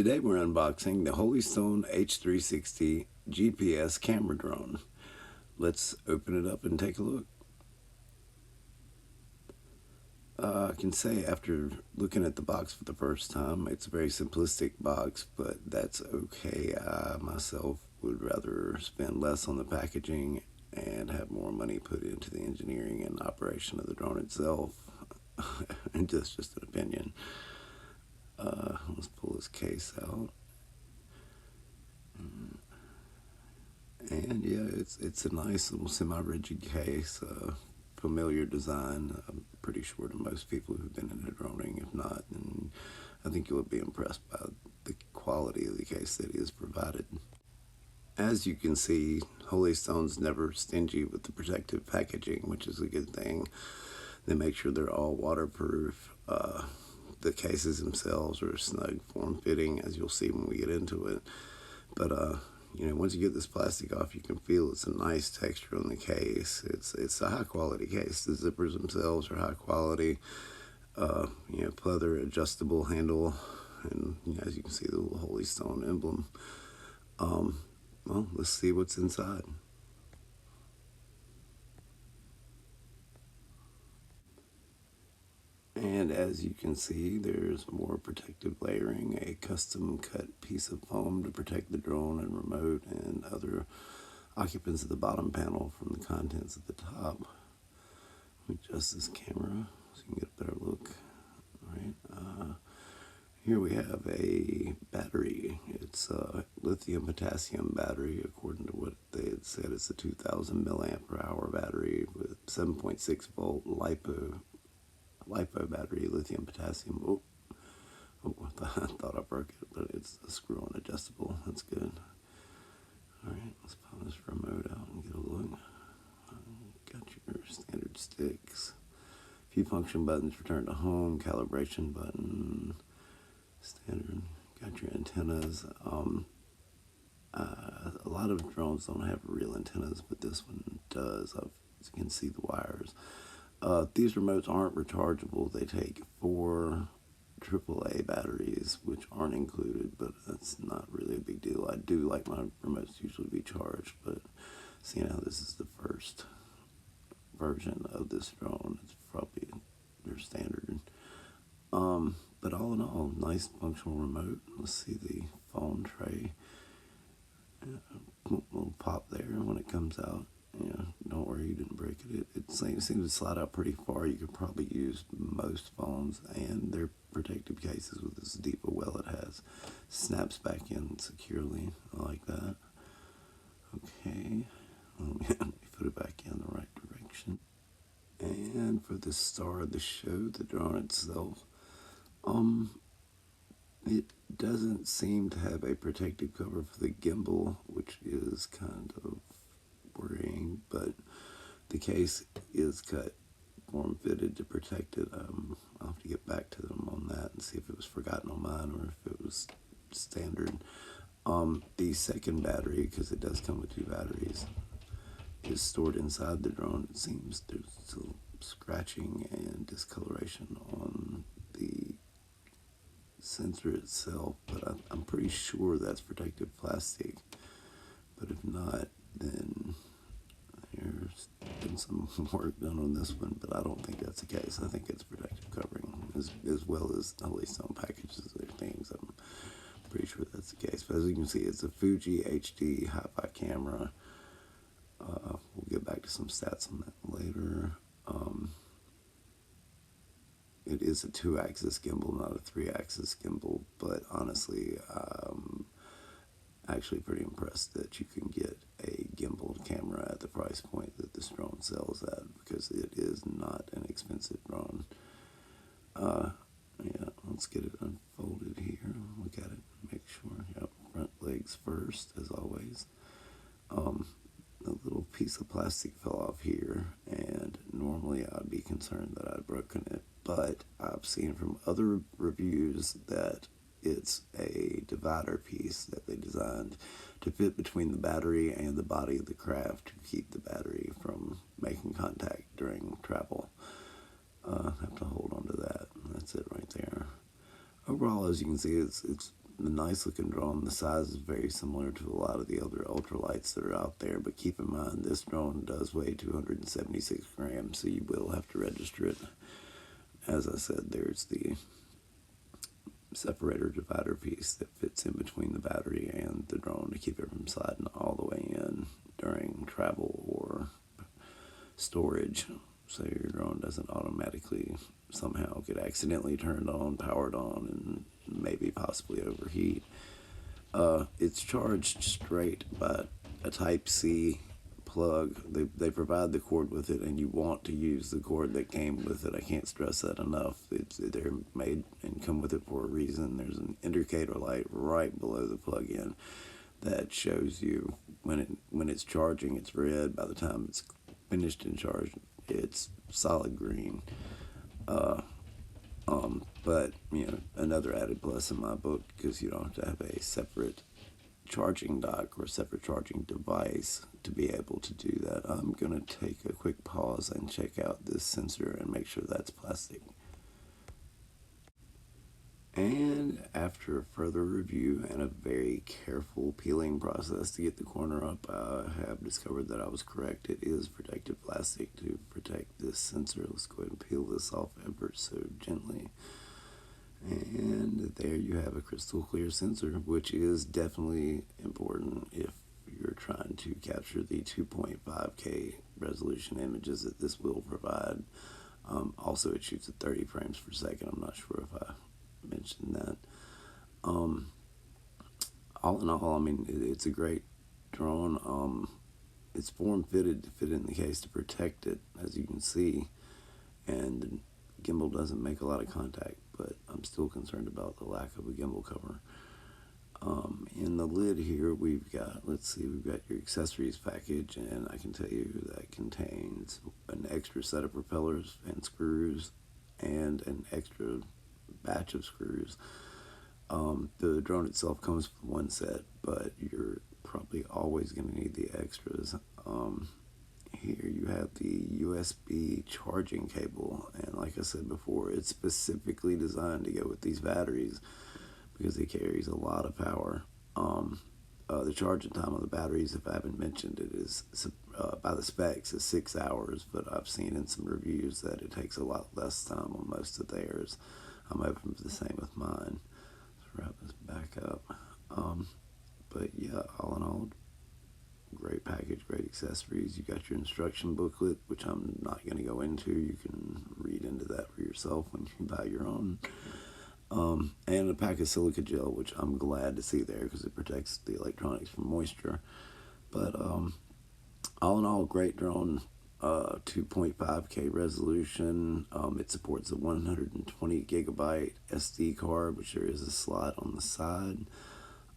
Today we're unboxing the Holystone HS360 GPS camera drone. Let's open it up and take a look. I can say after looking at the box for the first time, it's a very simplistic box, but that's okay. I myself would rather spend less on the packaging and have more money put into the engineering and operation of the drone itself. And just an opinion. Let's pull this case out. And yeah, it's a nice little semi-rigid case, familiar design. I'm pretty sure to most people who've been into droning. If not, then I think you'll be impressed by the quality of the case that is provided. As you can see, Holystone's never stingy with the protective packaging, which is a good thing. They make sure they're all waterproof. The cases themselves are snug, form-fitting, as you'll see when we get into it. But once you get this plastic off, you can feel it's a nice texture on the case. It's a high-quality case. The zippers themselves are high quality. Pleather adjustable handle, and as you can see, the little Holystone emblem. Well, let's see what's inside. And as you can see, there's more protective layering, a custom cut piece of foam to protect the drone and remote and other occupants of the bottom panel from the contents at the top. Let me adjust this camera so you can get a better look. All right. Here we have a battery. It's a lithium potassium battery. According to what they had said, it's a 2000 milliamp per hour battery with 7.6 volt LiPo battery, lithium potassium. I thought I broke it, but it's a screw-on adjustable. That's good. All right, let's pop this remote out and get a look. Got your standard sticks. A few function buttons, return to home, calibration button, standard. Got your antennas. A lot of drones don't have real antennas, but this one does. As you can see, the wires. These remotes aren't rechargeable. They take 4 AAA batteries, which aren't included, but that's not really a big deal. I do like my remotes to usually be charged, but seeing how this is the first version of this drone, it's probably their standard. But all in all, nice functional remote. Let's see the phone tray. Little pop there when it comes out. Don't worry, you didn't break it. It seems to slide out pretty far. You could probably use most phones, and their protective cases with as deep a well it has. Snaps back in securely. I like that. Okay, let me put it back in the right direction. And for the star of the show, the drone itself, it doesn't seem to have a protective cover for the gimbal, which is kind of worrying, but the case is cut, form fitted to protect it. I'll have to get back to them on that and see if it was forgotten on mine or if it was standard. The second battery, because it does come with 2 batteries, is stored inside the drone. It seems there's still scratching and discoloration on the sensor itself, but I'm pretty sure that's protective plastic. But if not, then there's been some work done on this one, but I don't think that's the case. I think it's protective covering as well as the Holystone packages their things. I'm pretty sure that's the case. But as you can see, it's a Fuji HD hi-fi camera. We'll get back to some stats on that later. It is a 2-axis gimbal, not a 3-axis gimbal, but honestly, actually pretty impressed that you can get a gimbal camera at the price point that this drone sells at, because it is not an expensive drone. Let's get it unfolded here. Look at it, make sure. Yep, front legs first, as always. A little piece of plastic fell off here, and normally I'd be concerned that I'd broken it, but I've seen from other reviews that it's a divider piece that they designed to fit between the battery and the body of the craft to keep the battery from making contact during travel. Have to hold on to that. That's it right there. Overall, as you can see, it's a nice looking drone. The size is very similar to a lot of the other ultralights that are out there, but keep in mind this drone does weigh 276 grams, so you will have to register it. As I said, there's the separator divider piece that fits in between the battery and the drone to keep it from sliding all the way in during travel or storage, so your drone doesn't automatically somehow get accidentally turned on, powered on, and maybe possibly overheat. It's charged straight by a Type-C plug. They provide the cord with it, and you want to use the cord that came with it. I can't stress that enough. They're made and come with it for a reason. There's an indicator light right below the plug-in that shows you when it's charging. It's red. By the time it's finished in charge, it's solid green. But another added plus in my book, because you don't have to have a separate charging dock or separate charging device to be able to do that. I'm gonna take a quick pause and check out this sensor and make sure that's plastic. And after a further review and a very careful peeling process to get the corner up, I have discovered that I was correct. It is protective plastic to protect this sensor. Let's go ahead and peel this off ever so gently. And there you have a crystal clear sensor, which is definitely important if you're trying to capture the 2.5K resolution images that this will provide. Also, it shoots at 30 frames per second. I'm not sure if I mentioned that. All in all, I mean, it's a great drone. It's form-fitted to fit in the case to protect it, as you can see, and the gimbal doesn't make a lot of contact, but I'm still concerned about the lack of a gimbal cover. In the lid here, we've got your accessories package, and I can tell you that contains an extra set of propellers and screws and an extra batch of screws. The drone itself comes with one set, but you're probably always going to need the extras. Here you have the USB charging cable, and like I said before, it's specifically designed to go with these batteries because it carries a lot of power. The charging time on the batteries, if I haven't mentioned it, is by the specs is 6 hours, but I've seen in some reviews that it takes a lot less time on most of theirs. I'm hoping for the same with mine. Let's wrap this back up. But yeah, all in all, great package, great accessories. You got your instruction booklet, which I'm not going to go into. You can read into that for yourself when you buy your own. And a pack of silica gel, which I'm glad to see there because it protects the electronics from moisture. But all in all, great drone. 2.5K resolution. It supports a 120 gigabyte SD card, which there is a slot on the side.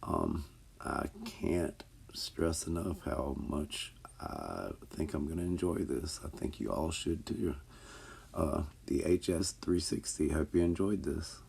I can't stress enough how much I think I'm going to enjoy this. I think you all should too. The HS360. Hope you enjoyed this.